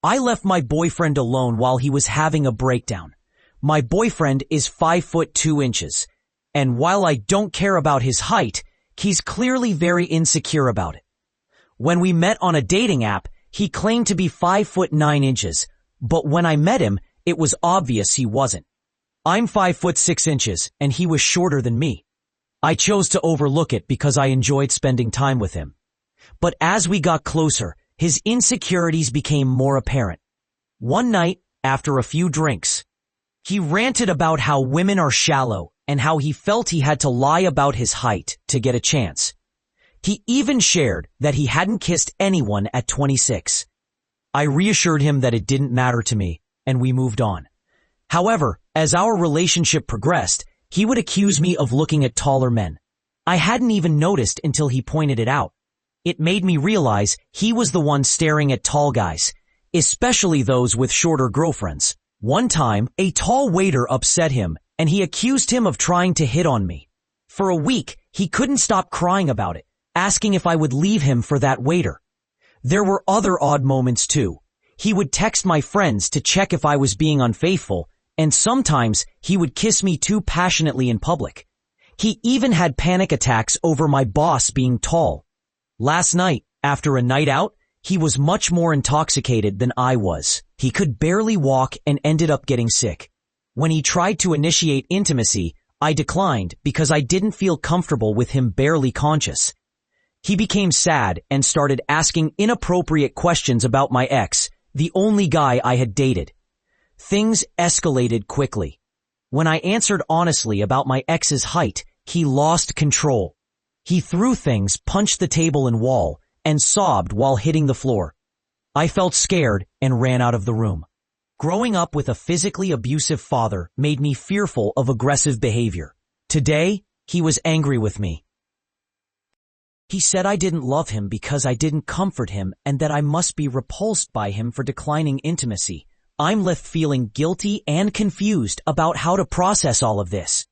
I left my boyfriend alone while he was having a breakdown. My boyfriend is 5'2", and while I don't care about his height, he's clearly very insecure about it. When we met on a dating app, he claimed to be 5'9", but when I met him, it was obvious he wasn't. I'm 5'6", and he was shorter than me. I chose to overlook it because I enjoyed spending time with him. But as we got closer, his insecurities became more apparent. One night, after a few drinks, he ranted about how women are shallow and how he felt he had to lie about his height to get a chance. He even shared that he hadn't kissed anyone at 26. I reassured him that it didn't matter to me, and we moved on. However, as our relationship progressed, he would accuse me of looking at taller men. I hadn't even noticed until he pointed it out. It made me realize he was the one staring at tall guys, especially those with shorter girlfriends. One time, a tall waiter upset him, and he accused him of trying to hit on me. For a week, he couldn't stop crying about it, asking if I would leave him for that waiter. There were other odd moments too. He would text my friends to check if I was being unfaithful, and sometimes he would kiss me too passionately in public. He even had panic attacks over my boss being tall. Last night, after a night out, he was much more intoxicated than I was. He could barely walk and ended up getting sick. When he tried to initiate intimacy, I declined because I didn't feel comfortable with him barely conscious. He became sad and started asking inappropriate questions about my ex, the only guy I had dated. Things escalated quickly. When I answered honestly about my ex's height, he lost control. He threw things, punched the table and wall, and sobbed while hitting the floor. I felt scared and ran out of the room. Growing up with a physically abusive father made me fearful of aggressive behavior. Today, he was angry with me. He said I didn't love him because I didn't comfort him and that I must be repulsed by him for declining intimacy. I'm left feeling guilty and confused about how to process all of this.